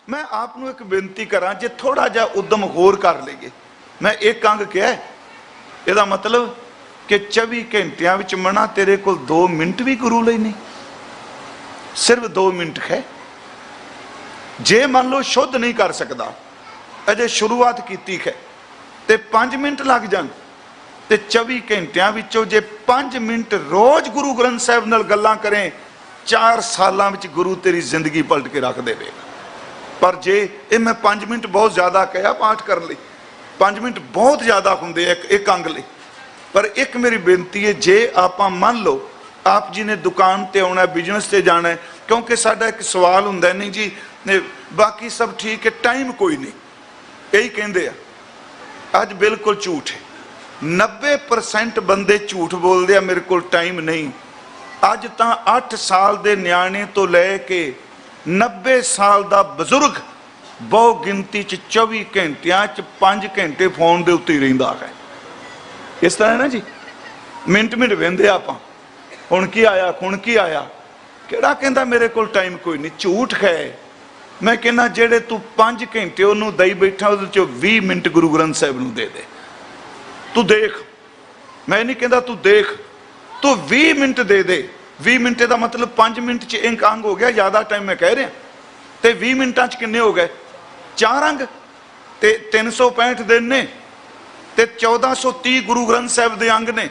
मैं आपनों एक बेनती करा, जे थोड़ा जा उद्यम होर कर लीए। मैं एक अंग क्या यदा मतलब कि 24 घंटिया मना तेरे को 2 मिनट भी गुरु ਲਈ नहीं, सिर्फ 2 मिनट है। जे मान लो शुद्ध नहीं कर सकता, अजे शुरुआत की है तो 5 मिनट लग जान, तो 24 घंटिया जे 5 मिनट रोज गुरु ग्रंथ साहिब नाल गल्लां करें, 4 सालों में गुरु तेरी जिंदगी पलट के रख देगा। पर जे ये मैं 5 मिनट बहुत ज़्यादा कहा पाठ कर ली, 5 मिनट बहुत ज़्यादा होंगे एक अंग ਲਈ। पर एक मेरी बेनती है, जे आप मान लो आप जी ने दुकान ते आना, बिजनेस से जाना है, क्योंकि साडा एक सवाल हुंदा नहीं जी बाकी सब ठीक है, टाइम कोई नहीं, यही कहते हैं। अज बिल्कुल झूठ है, 90% बंदे झूठ बोलते हैं, मेरे को टाइम नहीं। अज तो 8 साल के न्याणे तो लैके 90 साल का बजुर्ग बहु गिनती 24 घंटिया 5 घंटे फोन के उत्ते रहिंदा है। इस तरह ना जी, मिनट मिनट वेंदे आप हुण की आया, हुण की आया, किहड़ा कहंदा मेरे को टाइम कोई नहीं। झूठ है। मैं कहना जेड़े तू 5 घंटे उन्होंने दई बैठा, उहदे चों 20 मिनट गुरु ग्रंथ साहिब नूं दे दे। तू देख, मैं नहीं कहता तू देख, तू 20 मिनट दे दे। 20 मिनट का मतलब 5 मिनट च एक अंग हो गया, ज़्यादा टाइम मैं कह रहा। तो 20 मिनटा किन्ने हो गए? 4 अंग। तो 365 दिन ने, तो 1430 गुरु ग्रंथ साहिब के अंग ने।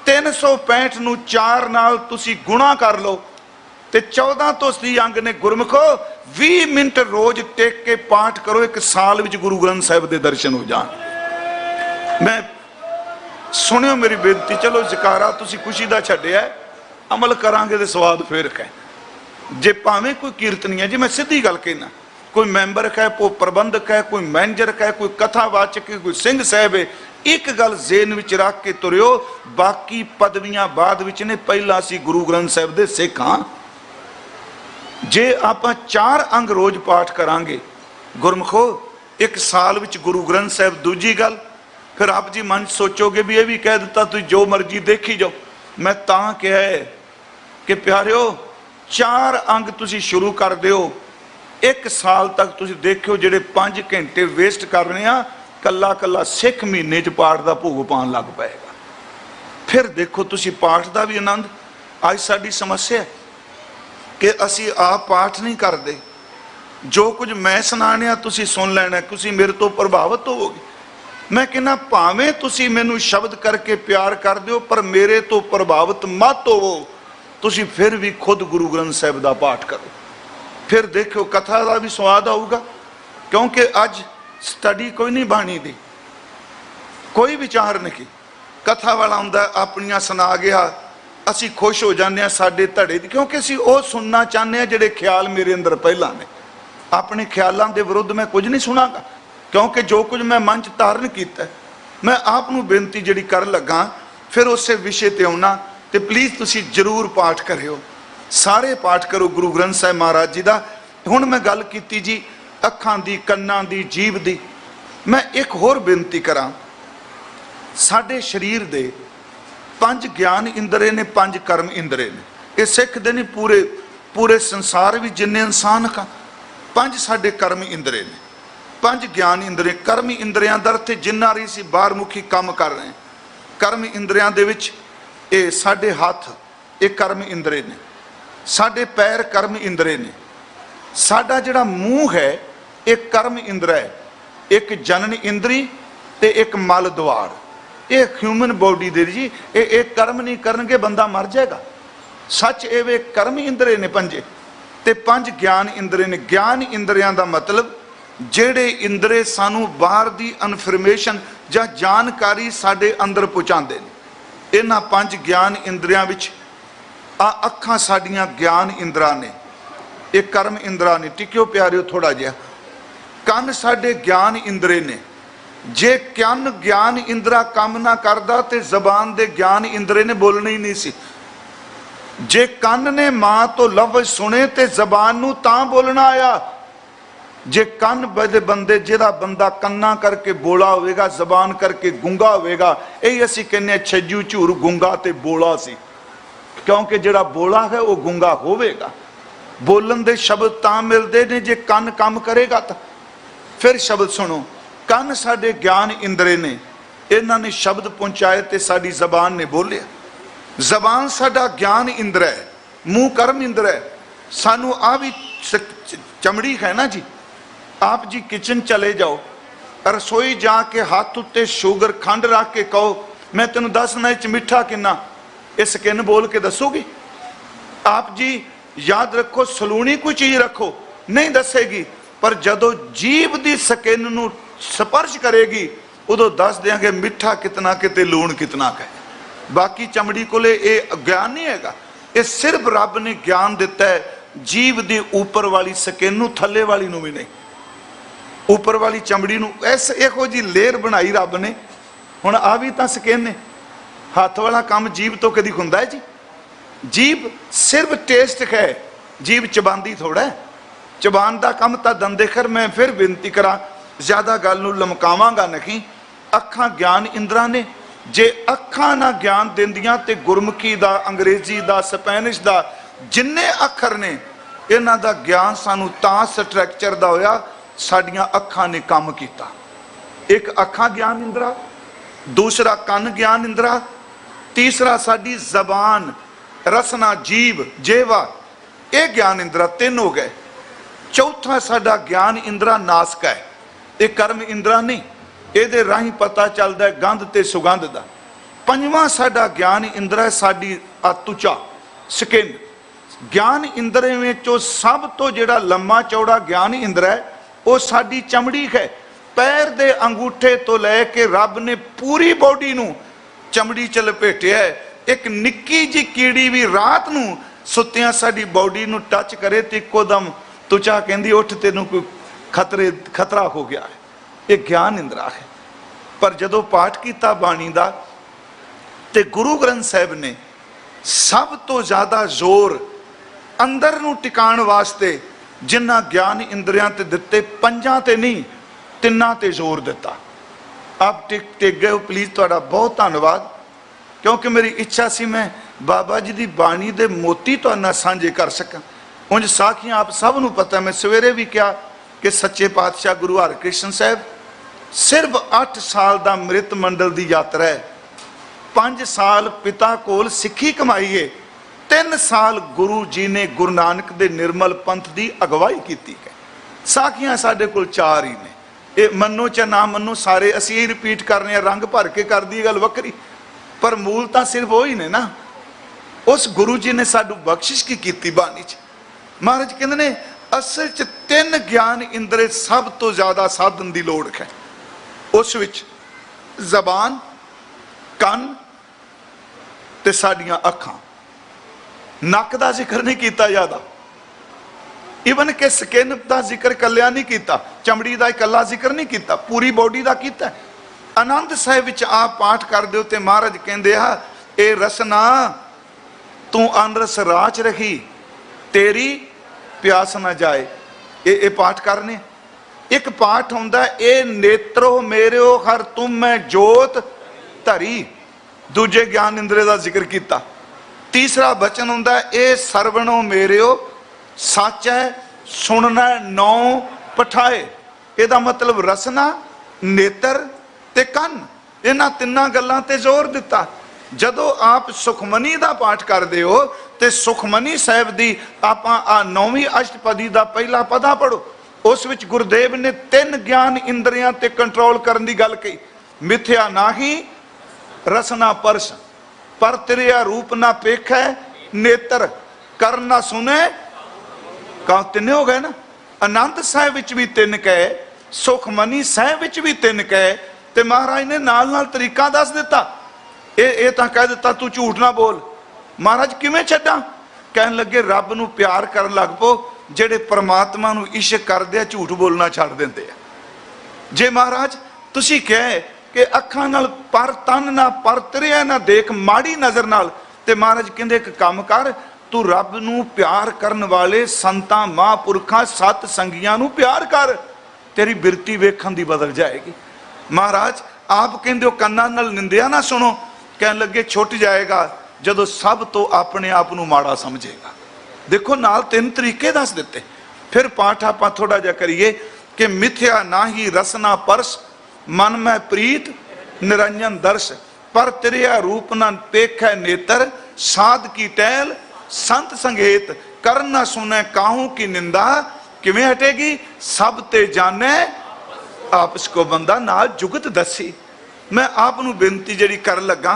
365 नूं 4 नाल तुसी गुणा कर लो, तो 14 तो 30 अंग ने। गुरमुखो 20 मिनट रोज टेक के पाठ करो, 1 साल में गुरु ग्रंथ साहिब के दर्शन हो जान। मैं सुनियो मेरी बेनती, चलो जकारा तुसी खुशी का छड्डिया, अमल करांगे तो स्वाद फिर है। जे भावें कोई कीर्तनी है जी, मैं सीधी गल कहना, कोई मैंबर है, कोई प्रबंधक है, कोई मैनेजर है, कोई कथावाचक है, कोई सिंह साहब है, एक गल जेन विच रख के तुरियो, बाकी पदवियां बाद विच ने, पहला असीं गुरु ग्रंथ साहिब दे सिख हां। जे आप 4 अंग रोज पाठ करांगे गुरमुखो, 1 साल विच गुरु ग्रंथ साहिब। दूजी गल, फिर आप जी मन सोचोगे भी ये भी कह दिता तुम जो मर्जी देखी जाओ। मैं तां कहा है कि प्यारिओ 4 अंग तुसी शुरू कर दिओ, 1 साल तक तुसी देखियो जेडे 5 घंटे वेस्ट कर रहे हैं, कला कला सिख महीने च पाठ का भोग पान लग पाएगा। फिर देखो तुसी पाठ का भी आनंद। अज साडी समस्या है कि असी आप पाठ नहीं करते, जो कुछ मैं सुनाने तुसी सुन लेना, तुसी मेरे तो प्रभावित होवोगे। मैं कहना भावें तुसी मैनू शब्द करके प्यार कर दिओ, पर मेरे तो प्रभावित मत होवो। तुसी फिर भी खुद गुरु ग्रंथ साहिब का पाठ करो, फिर देखो कथा का भी स्वाद आऊगा। क्योंकि अज स्टडी कोई नहीं बाणी दी, कोई विचार नहीं। कथा वाला हुंदा अपनियां सुना गया, असी खुश हो जाने साडे धड़े दी, क्योंकि असी वो सुनना चाहते हैं जिहड़े ख्याल मेरे अंदर पहला ने। अपने ख्यालों के विरुद्ध मैं कुछ नहीं सुनागा, क्योंकि जो कुछ मैं मन च धारण किया, मैं आप नूं बेनती जिहड़ी कर लगा, फिर उस विषय ते आउणा। तो प्लीज़ तुसी जरूर पाठ करियो, सारे पाठ करो गुरु ग्रंथ साहिब महाराज जी का। हुण मैं गल कीती जी अखां दी, कन्नां दी, जीभ दी। मैं एक होर बेनती करां, साडे शरीर दे 5 ज्ञान इंद्रे ने, 5 कर्म इंद्रे ने। ये सिख दे नहीं, पूरे पूरे संसार भी जिन्ने इंसान का 5 साडे कर्म इंद्रे ने, 5 ज्ञान इंद्रे। कर्म इंद्रियां दा अर्थ जिन्ना री सी बाहरमुखी काम कर रहे हैं। कर्म इंद्रियां दे विच ये साडे हाथ ये कर्म इंद्रे ने, साडे पैर कर्म इंद्रे ने, साडा जिहड़ा मूँह है एक कर्म इंद्र है, एक जनन इंद्री ते एक मल द्वार। ये ह्यूमन बॉडी दे जी ये कर्म नहीं करनगे बंदा मर जाएगा। सच ये वे कर्म इंद्रे ने 5 ते 5 ज्ञान इंद्रे ने। ज्ञान इंद्रियां दा मतलब जेड़े इंद्रे सानू बाहर दी इनफॉर्मेशन या जानकारी साडे अंदर पहुँचाते हैं। इन्हां 5 ज्ञान इंद्रियां विच अखां साडियां ज्ञान इंद्रा ने, एक कर्म इंद्रा ने। टिक्यो प्यारिओ थोड़ा जिहा। कन साडे ज्ञान इंद्रे ने, जे कन ज्ञान इंद्रा काम ना करदा ते जबान दे ज्ञान इंद्रे ने बोलना ही नहीं सी। जे कन ने मां तो लफ्ज सुने ते जबान नू तां बोलना आया। जे कन बदे बंदे जिहड़ा बंदा कन्ना करके बोला होवेगा, जबान करके गुंगा होवेगा, यही असीं कहने छज्जू झूर गुंगा ते बोला सी, क्योंकि जिहड़ा बोला है वह गुंगा होवेगा। बोलन दे शब्द तां मिलते ने जे कन काम करेगा तां। फिर शब्द सुनो, कन साडे ज्ञान इंद्रे ने, इन्हां ने शब्द पहुंचाए ते साडी जबान ने बोलिया। जबान साडा ज्ञान इंद्र है, मूँह कर्म इंद्र है। सानू आ भी चमड़ी है ना जी। आप जी किचन चले जाओ, रसोई जाके हाथ उत्ते शुगर खंड रख के कहो मैं तेन दसना इच मिठा किन्ना, ये स्किन बोल के दसोगी? आप जी याद रखो सलूनी कोई चीज रखो, नहीं दसेगी। पर जदों जीभ दी स्किन नू स्पर्श करेगी उदों दस देंगे मिठा कितना किते लूण कितना का है। बाकी चमड़ी कोले ये ज्ञान नहीं हैगा। ये सिर्फ रब ने ज्ञान दिता है जीभ दी ऊपर वाली स्किन नू, थल्ले वाली नू भी नहीं। ऊपर वाली चमड़ी नू ऐस इहो जी लेयर बनाई रब ने। हुण आ भी तां स्किन ने, हथ वाला काम जीभ तो कदी हुंदा है जी? जीभ सिर्फ टेस्ट है, जीभ चबांदी थोड़ा है। चबान का काम तो दंदे खैर। मैं फिर बेनती करा, ज्यादा गल नूं लमकावांगा नहीं। अखां ज्ञान इंद्रा ने, जे अखां ना ज्ञान दिंदियां ते गुरमुखी दा, अंग्रेजी दा, स्पैनिश दा जिन्ने अखर ने इन्हां दा ज्ञान सानू तां स्ट्रक्चर दा होया साडियां अखां ने काम कीता। एक अखां ज्ञान इंद्रा, दूसरा कन ज्ञान इंद्रा, तीसरा साडी जबान रसना जीव जेवा, ये ज्ञान इंद्रा तीन हो गए। चौथा साडा ज्ञान इंद्रा नासक है, ये कर्म इंद्रा नहीं, ये राही पता चलता है गंध ते सुगंध दा। पंजवां साडा ज्ञान इंद्रा है साडी त्वचा स्किन। ज्ञान इंद्रे विचों सब तो जिहड़ा लम्मा चौड़ा ज्ञान इंद्रा है वो साडी चमड़ी है। पैर दे अंगूठे तो लैके रब ने पूरी बॉडी नूं चमड़ी च लपेटिया है। एक निक्की जी कीड़ी भी रात नूं सुत्तियां साडी बॉडी नूं टच करे तो इक्को दम त्वचा कहंदी उठ तेनूं कोई खतरा हो गया है। ये ज्ञान इंद्रा है। पर जदों पाठ कीता बाणी दा ते गुरु ग्रंथ साहिब ने सब तो ज्यादा जोर अंदर नूं टिकाण वास्ते जिन्ना ज्ञान इंद्रियां ते दिते, पंजां ते नहीं तिन्नां ते जोर दिता। आप टिक गए हो, प्लीज तुहाडा बहुत धन्नवाद। क्योंकि मेरी इच्छा सी मैं बाबा जी की बाणी दे मोती तुहाडे नाल सांझे कर सकां। उंज साखियां आप सब नूं पता, मैं सवेरे भी कहा कि सच्चे पातशाह गुरु हरकृष्ण साहब सिर्फ 8 साल का मृत मंडल की यात्रा है। 5 साल पिता कोल सिक्खी कमाई है, 3 साल गुरु जी ने गुरु नानक दे निर्मल पंथ की अगवाई की है। साखियां साडे कोल 4 ही ने। ये मनो च ना मनो सारे असीं ही रिपीट कर रहे हैं, रंग भर के कर दी गल वक्री, पर मूल तो सिर्फ वही ने ना। उस गुरु जी ने साडू बख्शिश की बाणी च। महाराज कहते ने असल च 3 ज्ञान इंद्रे सब तो ज्यादा साधन की लोड़ है। उस विच जबान, कन ते साडियां अखां। नक का जिक्र नहीं किया ज्यादा, इवन के स्किन का जिक्र कलिया नहीं किया, चमड़ी का इकला जिक्र नहीं किया, पूरी बॉडी का किया। आनंद साहिब विच आप पाठ कर दो तो महाराज कहते आ ए रसना तू अनरस राच रखी तेरी प्यास ना जाए। ये पाठ करने। एक पाठ होंदा ए नेत्रो मेरे हर तुम मैं जोत धरी, दूजे ज्ञान इंद्रे का जिक्र किया। तीसरा बचन होंदा ए सरवणो मेरे सच है सुनना नौ पठाए। ਇਹਦਾ मतलब रसना, नेत्र ते कन, इन्हां तिन्नां गल्लां ते जोर दिता। जदों आप सुखमनी का पाठ करते हो तो सुखमनी साहिब की आप 9वीं अष्टपदी का पहला पदा पढ़ो। उस विच गुरुदेव ने 3 ज्ञान इंद्रियां ते कंट्रोल करने की गल कही। मिथ्या नाही रसना परस, पर तिरिया रूप ना पेखै नेत्र, कर ना सुने। कहा 3 हो गए ना। आनंद साहिब विच भी 3 कहे, सुखमनी साहिब विच भी 3 कहे, ते महाराज ने नाल नाल तरीका दस दिता। ये तो कह दिता तू झूठ ना बोल। महाराज किवें छड्डां? कहन लगे रब नूं प्यार करन लग पो जेड़े परमात्मा नूं इश्क करदे झूठ बोलना छड्ड दिंदे आ। जे महाराज तुसीं कहे कि अखां नाल पर तन ना पर तिरिया ना देख माड़ी नज़र नाल, ते महाराज कहंदे एक काम कर, तू रब नूं प्यार करन वाले संतां महापुरखां सत संगियां नूं प्यार कर, तेरी बिरती वेखण दी बदल जाएगी। महाराज आप कहंदे हो कन्नां नाल निंदिया ना सुनो, कहन लगे छुट जाएगा जदों सब तो अपने आप नूं माड़ा समझेगा। देखो नाल 3 तरीके दस दिते। फिर पाठ आपां थोड़ा जिहा करिए कि मिथ्या नाही रसना परस मन में प्रीत निरंजन दर्श पर तिरिया रूप न पेखै नेत्र साध की टहल संत संगेत कर न सुने काहू की निंदा किवें हटेगी सब ते जाने आपस को बंदा नाल जुगत दसी। मैं आप नूं बेनती जिहड़ी कर लगा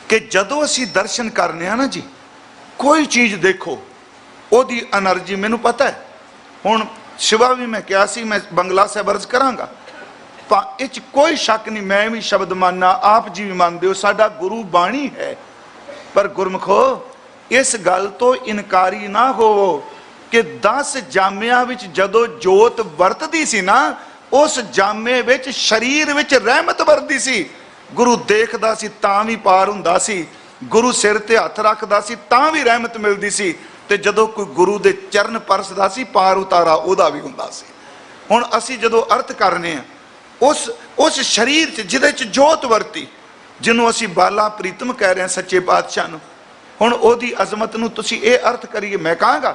कि जदों असीं दर्शन करने आ ना जी, कोई चीज़ देखो ओदी एनर्जी मैनूं पता है। हुण शिवा भी मैं कहा सी मैं बंगला साहिब अर्ज करांगा, इच कोई शक नहीं, मैं भी शब्द मानना, आप जी भी मानते हो, साडा गुरु बाणी है। पर गुरमुखो इस गल तो इनकारी ना होवो कि 10 जामिया विच जदों जोत वरतदी सी ना, उस जामे विच शरीर विच रहमत वरदी सी। गुरु देखदा सी तां भी पार हुंदा सी, गुरु सिर ते हथ रखदा सी तां भी रहमत मिलदी सी, ते जदों कोई गुरु दे चरण परसदा सी पार उतारा उहदा भी हुंदा सी। हुण असीं जदों अर्थ करने आ उस शरीर च जिहदे च जोत वरती, जिन्हों असीं बाला प्रीतम कह रहे हैं सच्चे पातशाह नूं, हुण ओहदी अजमत नूं तुसीं इह अर्थ करिए। मैं कहांगा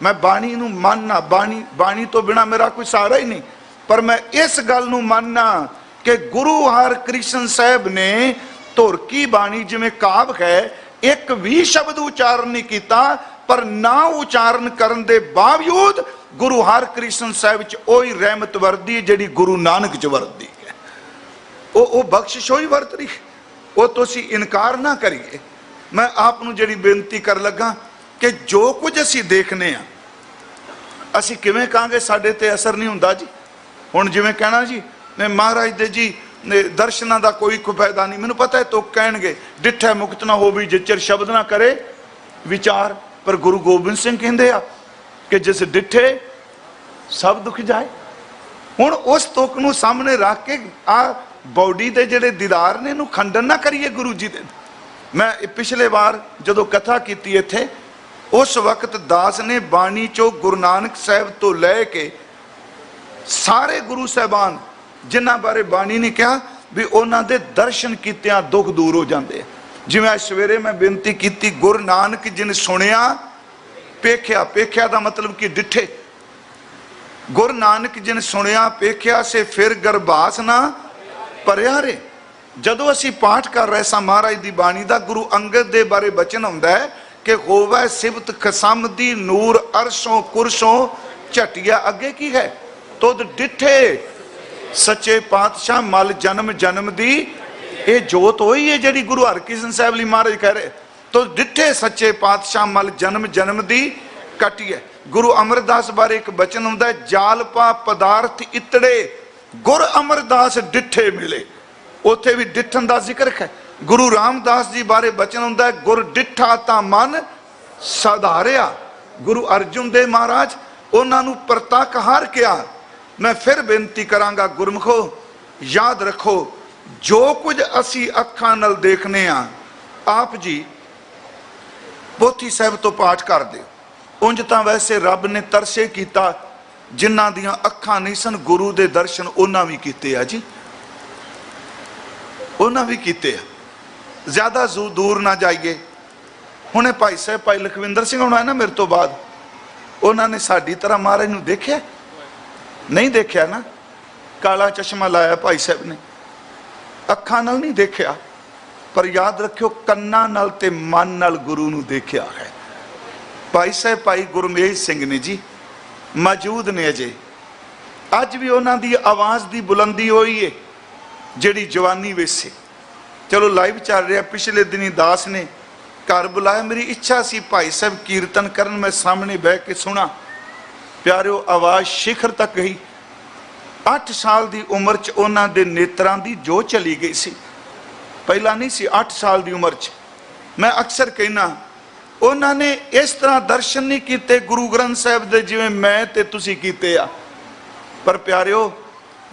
मैं बाणी नूं मानना, बाणी तो बिना मेरा कोई सहारा ही नहीं, पर मैं इस गल नूं मानना कि गुरु हरकृष्ण साहब ने धुरकी बाणी जिवें काव्य है, एक भी शब्द उचारण नहीं किया, पर ना उचारण करन दे बावजूद गुरु हरकृष्ण साहब च ओही रहमत वरदी जिहड़ी गुरु नानक च वरदी है। वो बख्शिश ही वरत रही, वो तुसीं इनकार ना करिए। मैं आप नूं जिहड़ी बेनती कर लगा कि जो कुछ असीं देखने आ, असीं किवें कहांगे साडे ते असर नहीं हुंदा जी। हुण जिवें कहना जी मैं महाराज दे जी दर्शनां दा कोई फायदा नहीं, मैनूं पता है तो कहणगे डिठै मुक्त ना होवी जिचर शब्द ना करे विचार। पर गुरु गोबिंद सिंह कहंदे आ कि जिस डिठे सब दुख जाए। हुण उस तुक नूं सामने रख के आ बॉडी दे जिहड़े दीदार ने नूं खंडन ना करिए गुरु जी दे। मैं पिछले बार जदों कथा कीती इत्थे, उस वक्त दास ने बाणी चो गुरु नानक साहब तो लैके सारे गुरु साहबान जिन्हां बारे बाणी ने कहा भी उन्हां दे दर्शन कीतियां दुख दूर हो जाते। जिवें अज सवेरे मैं बेनती की गुरु नानक जिन सुनिया पेख्या, पेख्या का मतलब कि डिठे, गुरु नानक जिन सुनिया पेख्या से फिर गरबास ना भरिया रे। जदों असीं पाठ कर रहे सां महाराज दी बाणी दा, गुरु अंगद दे बारे बचन हुंदा है कि होवै सिबत खसम दी नूर अरशों कुरशों झटिया। अगे की है तुद डिठे सच्चे पातशाह मल जन्म जन्म दी, ये जोत होई है जिहड़ी गुरु हरकृष्ण साहब लई महाराज कह रहे। तो डिठे सच्चे पातशाह मल जन्म जन्म दी कटिए। गुरु अमरदास बारे एक बचन हुंदा है, जालपा पदार्थ इतड़े गुर अमरदास डिठे मिले। उत्थे भी डिठन का जिक्र है। गुरु रामदास जी बारे बचन हुंदा है, गुर डिठा ता मन साधारिया। गुरु अर्जुन देव महाराज उन्हां नूं परतक हार किया। मैं फिर बेनती करांगा गुरमुखो याद रखो, जो कुछ असी अखां नाल देखने आ, आप जी पोथी साहब तो पाठ कर दे। उंज तां वैसे रब ने तरसे कीता, जिन्हां दियां अखां नहीं सन गुरु दे दर्शन उन्हां भी कीते आ जी, उन्हां भी कीते आ। ज्यादा दूर ना जाइए। हुणे भाई साहब भाई लखविंदर सिंह होना है ना मेरे तो बाद, उन्होंने साडी तरह महाराज नूं देखिया नहीं, देखिया ना, काला चश्मा लाया भाई साहब ने, अखां नाल नहीं देखिया, पर याद रखियो कन्नां नाल ते मन नाल गुरु नूं देखिया है। भाई साहब भाई गुरमेज सिंह ने जी मौजूद ने अजे, अज भी उन्हां दी आवाज़ दी बुलंदी होई है जिहड़ी जवानी वेसे। चलो लाइव चल रहा, पिछले दिनी दास ने घर बुलाया, मेरी इच्छा सी भाई साहब कीर्तन करन, मैं सामने बह के सुना। प्यारिओ आवाज़ शिखर तक गई। 8 साल की उम्र च उन्हां दे नेत्रां दी जो चली गई सी, पहला नहीं सी। 8 साल की उम्र च मैं अक्सर कहना उन्होंने इस तरह दर्शन नहीं किए गुरु ग्रंथ साहब दे जिवें मैं ते तुसीं कीते आ। पर प्यारिओ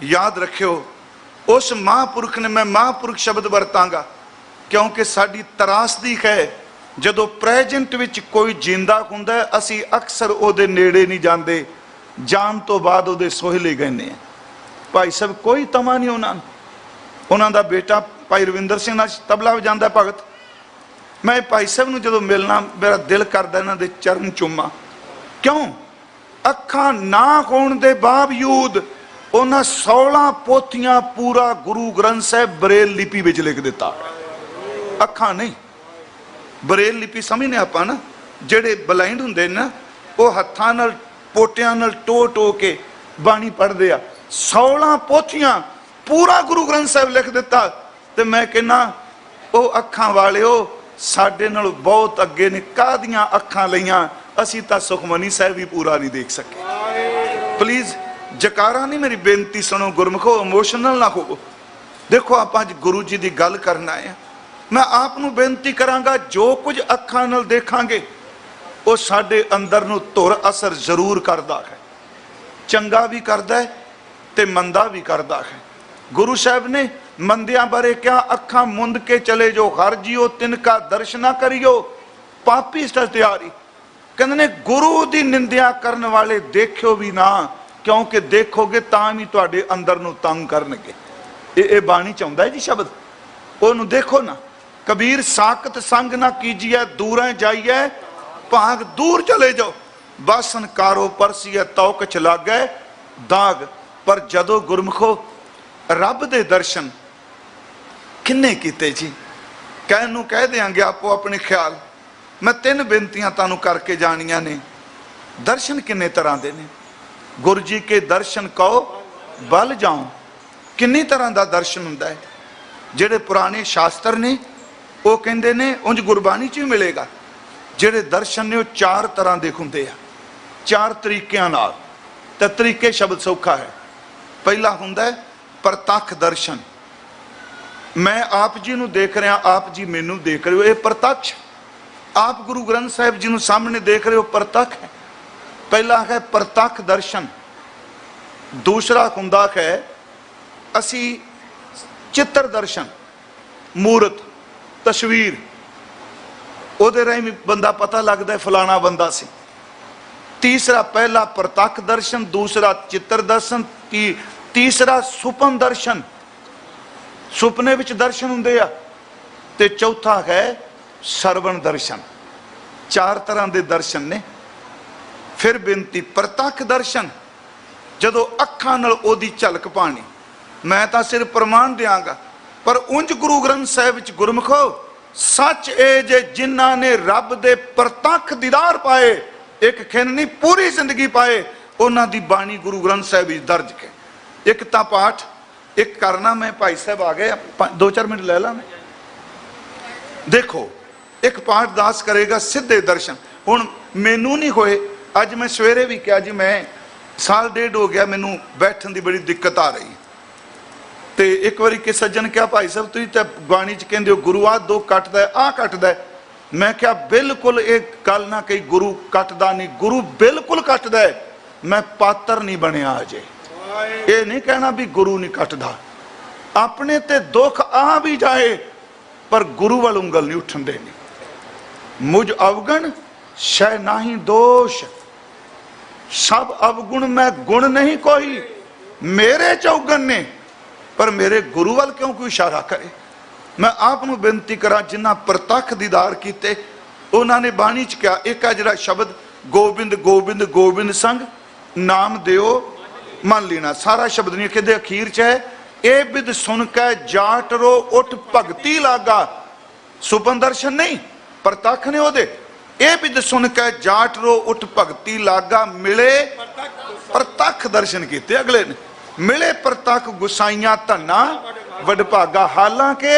याद रखियो उस महापुरख ने, मैं महापुरख शब्द वरतांगा क्योंकि साडी तरासदी है जदों प्रैजेंट विच कोई जिंदा हुंदा है, असीं अक्सर उहदे नेड़े नहीं जाते, जान तो बाद उहदे सोहले गहने। भाई साहब कोई तमा नहीं उन्हां दा बेटा भाई रविंदर सिंह नाल तबला वजांदा भगत, मैं भाई साहब नूं जदों मिलना मेरा दिल करदा इन्हां दे चरण चुम्मा। क्यों? अखां ना होण दे बावजूद उन्हां 16 पोथियां पूरा गुरु ग्रंथ साहिब बरेल लिपि विच लिख दिता। अखां नहीं, बरेल लिपि समझने आपां ना, ਜਿਹੜੇ ਬਲਾਈਂਡ ਹੁੰਦੇ ਨੇ ਨਾ ਉਹ ਹੱਥਾਂ ਨਾਲ ਪੋਟਿਆਂ ਨਾਲ ਟੋ ਟੋ ਕੇ ਬਾਣੀ ਪੜ੍ਹਦੇ ਆ। 16 ਪੋਥੀਆਂ ਪੂਰਾ ਗੁਰੂ ਗ੍ਰੰਥ ਸਾਹਿਬ ਲਿਖ ਦਿੱਤਾ। ਤੇ ਮੈਂ ਕਹਿੰਨਾ ਉਹ ਅੱਖਾਂ ਵਾਲਿਓ ਸਾਡੇ ਨਾਲ ਬਹੁਤ ਅੱਗੇ ਨੇ। ਕਾਹਦੀਆਂ ਅੱਖਾਂ ਲਈਆਂ, ਅਸੀਂ ਤਾਂ ਸੁਖਮਨੀ ਸਾਹਿਬ ਵੀ ਪੂਰਾ ਨਹੀਂ ਦੇਖ ਸਕੇ। ਪਲੀਜ਼ ਜਕਾਰਾ ਨਹੀਂ, ਮੇਰੀ ਬੇਨਤੀ ਸੁਣੋ ਗੁਰਮੁਖੋ, ਇਮੋਸ਼ਨਲ ਨਾ ਹੋਵੋ। ਦੇਖੋ ਆਪਾਂ ਅੱਜ ਗੁਰੂ ਜੀ ਦੀ ਗੱਲ ਕਰਨਾ ਹੈ। ਮੈਂ ਆਪ ਨੂੰ ਬੇਨਤੀ ਕਰਾਂਗਾ ਜੋ ਕੁਝ ਅੱਖਾਂ ਨਾਲ ਦੇਖਾਂਗੇ ਉਹ ਸਾਡੇ ਅੰਦਰ ਨੂੰ ਧੁਰ ਅਸਰ ਜ਼ਰੂਰ ਕਰਦਾ ਹੈ। ਚੰਗਾ ਵੀ ਕਰਦਾ ਹੈ ਤੇ ਮੰਦਾ ਵੀ ਕਰਦਾ ਹੈ। ਗੁਰੂ ਸਾਹਿਬ ਨੇ ਮੰਦਿਆਂ ਬਾਰੇ ਕਿਹਾ, ਅੱਖਾਂ ਮੁੰਦ ਕੇ ਚਲੇ ਜੋ ਹਰ ਜੀਓ ਤਿਨਕਾ ਦਰਸ਼ਨਾ ਕਰਿਓ ਪਾਪੀ ਸਤਿਆਰੀ। ਕਹਿੰਦੇ ਨੇ ਗੁਰੂ ਦੀ ਨਿੰਦਿਆ ਕਰਨ ਵਾਲੇ ਦੇਖਿਓ ਵੀ ਨਾ, ਕਿਉਂਕਿ ਦੇਖੋਗੇ ਤਾਂ ਵੀ ਤੁਹਾਡੇ ਅੰਦਰ ਨੂੰ ਤੰਗ ਕਰਨਗੇ। ਇਹ ਬਾਣੀ ਚਾਹੁੰਦਾ ਹੈ ਜੀ ਸ਼ਬਦ, ਉਹਨੂੰ ਦੇਖੋ ਨਾ। ਕਬੀਰ ਸਾਕਤ ਸੰਗ ਨਾ ਕੀਜੀਏ ਦੂਰਾਂ ਜਾਈਏ ਭਾਗ दूर चले जाओ बासन कारो परसीए तौ कछ लागै दाग। पर जदों गुरमुखो रब दे दर्शन किन्ने कीते जी, कहन नूं कह देंगे आपो अपने ख्याल। मैं 3 बेनतियां तुहानूं करके जानियां ने। दर्शन किन्ने तरह दे ने? गुरु जी के दर्शन कहो बल जाओ। किन्नी तरह का दर्शन हुंदा है? जिहड़े पुराने शास्त्र ने वो कहंदे ने, उंज गुरबाणी च भी मिलेगा, ਜਿਹੜੇ ਦਰਸ਼ਨ ਨੇ ਉਹ 4 ਤਰ੍ਹਾਂ ਦੇ ਹੁੰਦੇ ਆ, 4 ਤਰੀਕਿਆਂ ਨਾਲ। ਤੇ ਤਰੀਕੇ ਸ਼ਬਦ ਸੌਖਾ ਹੈ। ਪਹਿਲਾ ਹੁੰਦਾ ਹੈ ਪ੍ਰਤੱਖ ਦਰਸ਼ਨ। ਮੈਂ ਆਪ ਜੀ ਨੂੰ ਦੇਖ ਰਿਹਾ, ਆਪ ਜੀ ਮੈਨੂੰ ਦੇਖ ਰਹੇ ਹੋ, ਇਹ ਪ੍ਰਤੱਖ। ਆਪ ਗੁਰੂ ਗ੍ਰੰਥ ਸਾਹਿਬ ਜੀ ਨੂੰ ਸਾਹਮਣੇ ਦੇਖ ਰਹੇ ਹੋ, ਪ੍ਰਤੱਖ ਹੈ। ਪਹਿਲਾ ਹੈ ਪ੍ਰਤੱਖ ਦਰਸ਼ਨ। ਦੂਸਰਾ ਹੁੰਦਾ ਹੈ ਅਸੀਂ ਚਿੱਤਰ ਦਰਸ਼ਨ, ਮੂਰਤ ਤਸਵੀਰ, ਉਹਦੇ ਰਾਹੀਂ ਵੀ ਬੰਦਾ ਪਤਾ ਲੱਗਦਾ ਫਲਾਣਾ ਬੰਦਾ ਸੀ। ਤੀਸਰਾ ਪਹਿਲਾ ਪ੍ਰਤੱਖ ਦਰਸ਼ਨ, ਦੂਸਰਾ ਚਿੱਤਰ ਦਰਸ਼ਨ, ਤੀਸਰਾ ਸੁਪਨ ਦਰਸ਼ਨ, ਸੁਪਨੇ ਵਿੱਚ ਦਰਸ਼ਨ ਹੁੰਦੇ ਆ। ਤੇ ਚੌਥਾ ਹੈ ਸਰਵਣ ਦਰਸ਼ਨ। 4 ਤਰ੍ਹਾਂ ਦੇ ਦਰਸ਼ਨ ਨੇ। ਫਿਰ ਬੇਨਤੀ, ਪ੍ਰਤੱਖ ਦਰਸ਼ਨ ਜਦੋਂ ਅੱਖਾਂ ਨਾਲ ਉਹਦੀ ਝਲਕ ਪਾਣੀ, ਮੈਂ ਤਾਂ ਸਿਰਫ ਪ੍ਰਮਾਣ ਦਿਆਂਗਾ, ਪਰ ਉਂਝ ਗੁਰੂ ਗ੍ਰੰਥ ਸਾਹਿਬ ਵਿੱਚ ਗੁਰਮੁਖੋ सच ए जे जिन्हां ने रब दे प्रतख दीदार पाए, एक खिन नहीं पूरी जिंदगी पाए, उन्हां दी बाणी गुरु ग्रंथ साहिब विच दर्ज के। एक तां पाठ एक करना, मैं भाई साहब आ गए, 2-4 मिनट ले ला। मैं देखो एक पाठ दास करेगा सीधे दर्शन। हुण मैनू नहीं होए, अज मैं सवेरे भी कहा जी, मैं 1.5 हो गया मैनू बैठन की बड़ी दिक्कत आ रही। तो एक बार कि सज्जन क्या भाई साहब तुम तो बाणी च कहते हो गुरु आ 2 कटदा आ कटदा। मैं क्या बिल्कुल एक गल ना कही, गुरु कटदा नहीं, गुरु बिल्कुल कटदा है। मैं पात्र नहीं बनया अजे। ये नहीं कहना भी गुरु नहीं कटदा। अपने ते दुख आ भी जाए पर गुरु वाल उंगल नहीं उठन देनी। मुझ अवगुण शह नाही दोष, सब अवगुण मैं गुण नहीं कोई। मेरे चौगन ने पर मेरे गुरु वाल क्यों कोई इशारा करे। मैं आप नूं बेनती करा जिन्हां प्रतख दीदार कीते उन्होंने बाणी च क्या, एक आ जिहड़ा शब्द गोबिंद गोबिंद गोबिंद संग नाम दिओ मन लेना, सारा शब्द नहीं कहते अखीर च है, ए बिद सुन कै जाट रो उठ भगती लागा। सुपन दर्शन नहीं, प्रतख ने ओदे। ए बिद सुन कै जाट रो उठ भगती लागा, मिले प्रतख दर्शन कीते अगले ने। मिले प्रतख गुसाइयां धन्ना वडभागा। हालांकि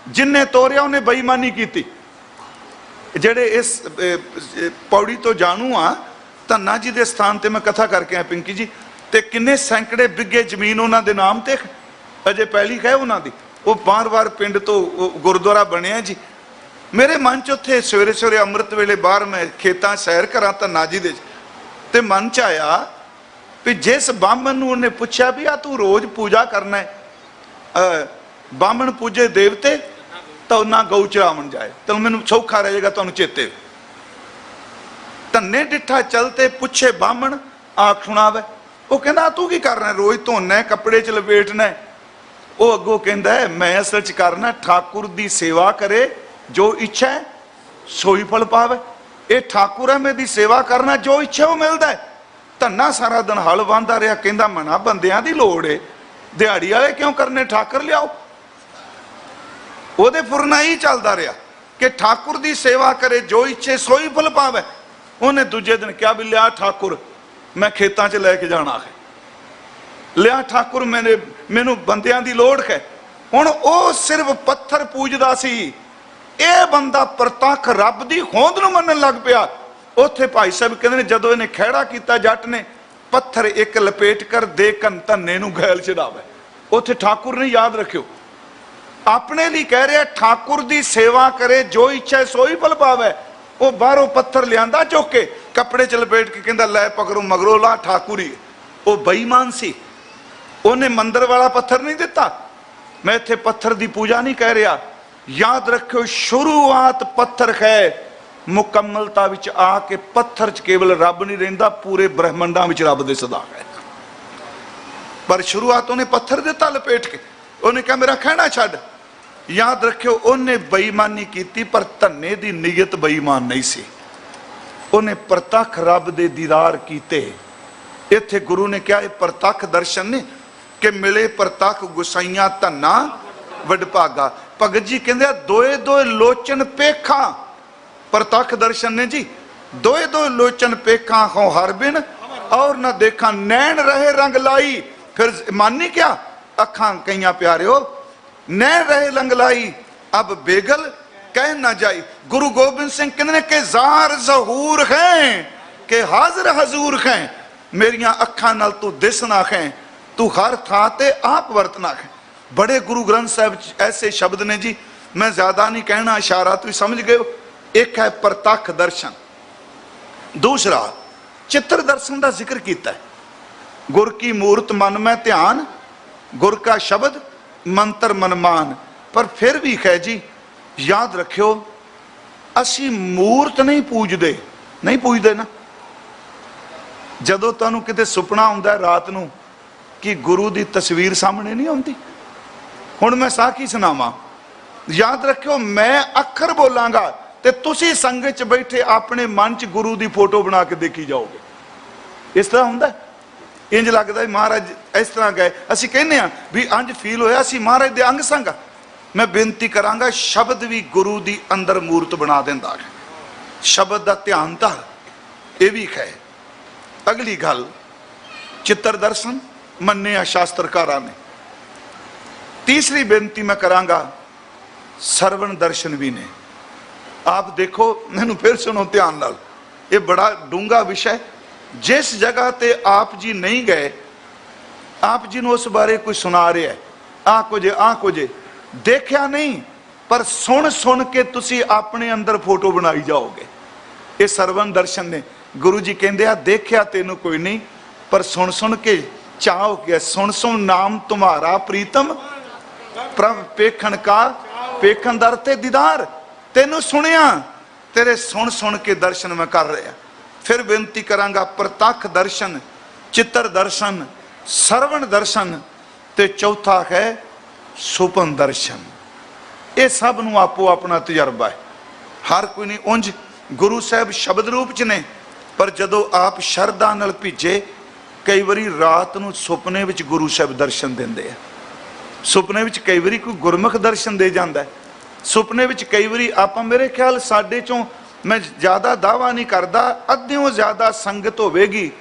जिन्ने तोरिया उन्हें बेईमानी की। जेड़े इस पौड़ी तो जानू आ, धन्ना जी के स्थान पर मैं कथा करके आया पिंकी जी, ते किन्ने सैकड़े बिघे जमीन उन्होंने दे नाम ते अजे पहली है उन्होंने। वो बार-बार पिंड तो गुरुद्वारा बनिया जी। मेरे मन च उत्थे सवेरे सवेरे अमृत वेले बाहर मैं खेतां सैर करा धन्ना जी दे, ते मन च आया भी जिस बामन नूं उन्हें पूछा भी आ तू रोज पूजा करना है, बामन पूजे देवते तो ना गऊ चरावन जाए, तो मैनू सौखा रहेगा तुहानू चेते। धन्ने डिठा चलते पूछे बामन आख सुनावे, वो कहना तू की करना है, रोज धोना है कपड़े च लपेटना है। वो अगों कहता है मैं असल च करना ठाकुर दी सेवा करे जो इच्छा है सोई फल पावे। ये ठाकुर है मेरी सेवा करना, जो इच्छा वो मिलता है। धन्ना सारा दिन हल वाहता रहा, कहता मना बंदियां दी लोड़ है, दिहाड़ी वाले क्यों करने, ठाकुर लियाओ। ਉਹਦੇ फुरना ही चलता रहा कि ठाकुर की सेवा करे, जो इच्छे सोई फल पावे। उन्हें दूजे दिन क्या भी लिया ठाकुर मैं खेतों च लैके जाना है, लिया ठाकुर मैनू बंदियां दी लोड़ है। हुण वो सिर्फ पत्थर पूजदा सी, ये बंदा प्रतख रब की होंद नूं मनन लग पिया। उत्थे भाई साहब कहते हैं जदों इन्हें खैड़ा किया जट ने, पत्थर एक लपेट कर दे कन धन्ने नूं गैल चढ़ावे। उत्थे ठाकुर ने याद रखियो अपने लिए कह रहा, ठाकुर की सेवा करे, जो इच्छा है सोई फल पावे। वो बाहरों पत्थर लिया चुक के कपड़े च लपेट के कहता लै पकड़ो मगरों ला ठाकुर ही। वो बेईमान सी, उन्हें मंदिर वाला पत्थर नहीं दिता। मैं इत्थे पत्थर की पूजा नहीं कह रहा, याद रखियो शुरुआत पत्थर है, मुकम्मलता विच आके पत्थर च केवल रब नहीं रहिंदा, पूरे ब्रह्मंडा विच रब दे सदा है। पर शुरुआत उन्हें पत्थर दिता लपेट के, उन्हें कहा मेरा खैना छड्ड। याद रखियो उन्हें बेईमानी की, पर धन्ने की नीयत बेईमान नहीं सी। उन्हें प्रतख रब दे दीदार कीते। इत्थे गुरु ने क्या प्रतख दर्शन ने कि मिले प्रतख गुसाइयां धन्ना वडभागा। भगत जी कहते दोए दोए लोचन पेखा, प्रतख दर्शन ने जी दोए दोए लोचन पेखा हो हर बिन और न देखा, नैन रहे रंग लाई। फिर मानी क्या अखां कईया प्यारे हो, नैन रहे रंग लाई अब बेगल कह ना जाई। गुरु गोबिंद सिंह कहते के जार जहूर हैं के हाजिर हजूर हैं, मेरिया अखां नाल तू दिसना है, तू हर थां ते आप वरतना है। बड़े गुरु ग्रंथ साहब ऐसे शब्द ने जी, मैं ज्यादा नहीं कहना, इशारा तुम समझ गए हो। एक है प्रतख दर्शन, दूसरा चित्र दर्शन का जिक्र किया है। गुर की मूर्त मन में ध्यान, गुर का शब्द मंत्र मनमान। पर फिर भी है जी याद रखियो असी मूर्त नहीं पूजते ना। जदों तुहानू किते सुपना आउंदा रात नूं कि गुरु की तस्वीर सामने नहीं आउंदी। हुण मैं साखी सुनावां, याद रखियो मैं अखर बोलांगा ते तुसी संगत च बैठे अपने मन च गुरु की फोटो बना के देखी जाओगे। इस तरह हुंदा, इंज लगता महाराज इस तरह गए। असीं कहने भी अंज फील होया असीं महाराज दे अंग संग। मैं बेनती करांगा शब्द भी गुरु दी अंदर मूर्त बना देंदा है, शब्द का ध्यान धर, यह भी है। अगली गल चित्र दर्शन मन्निया शास्त्रकारां ने। तीसरी बेनती मैं करांगा सरवण दर्शन भी ने। आप देखो मैनू फिर सुनो ध्यान नाल, ये बड़ा डूंगा विषय। जिस जगह ते आप जी नहीं गए, आप जी उस बारे कोई सुना रहा है, आ कुछ देखा नहीं, पर सुन सुन के तुसी अपने अंदर फोटो बनाई जाओगे। ये सरवण दर्शन ने। गुरु जी कहते हैं देखा तेनू कोई नहीं, पर सुन सुन के चाह हो गया। सुन सुन नाम तुम्हारा प्रीतम, प्रभ पेखन का पेखन दर ते दीदार। तेनू सुनिया, तेरे सुन सुन के दर्शन मैं कर रहा। फिर बेनती करांगा प्रतख दर्शन, चित्र दर्शन, सरवण दर्शन ते चौथा है सुपन दर्शन। ये सब नूं आपो अपना तजर्बा है, हर कोई नहीं। उंज गुरु साहब शब्द रूप च ने, पर जदों आप शरदा नाल भीजे, कई बारी रात नूं सुपने विच गुरु साहब दर्शन देंदे आ। सुपने विच कई बारी कोई गुरमुख दर्शन दे जांदा है। सुपने विच कई बारी आपां, मेरे ख्याल साडे चों मैं ज़्यादा दावा नहीं करता, अद्धियों ज़्यादा संगत होगी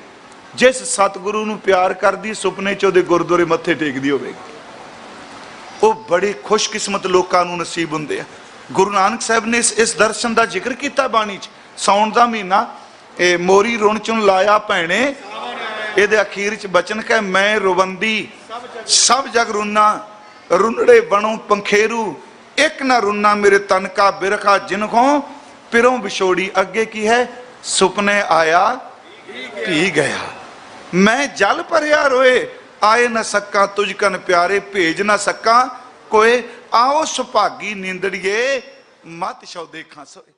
जिस सतगुरु नूं प्यार करदी सुपने च उहदे गुरुद्वारे मत्थे टेकदी होगी। वो बड़े खुशकिस्मत लोगों नूं नसीब हुंदे आ। गुरु नानक साहब ने इस दर्शन का जिक्र किया बाणी च। साउण का महीना मोरी रुण चुन लाया भैणे, ये अखीर च बचन कह मैं रुवंदी सब जग रुना, रुनड़े बनो पंखेरू, एक ना रुना मेरे तन का बिरखा जिनको पिरों बिछोड़ी। अगे की है सुपने आया पी गया, मैं जल भरिया रोए, आए न सका तुझ कन प्यारे, भेज न सका कोई, आओ सुभागी नींदड़िए मत शौ देखा सोए।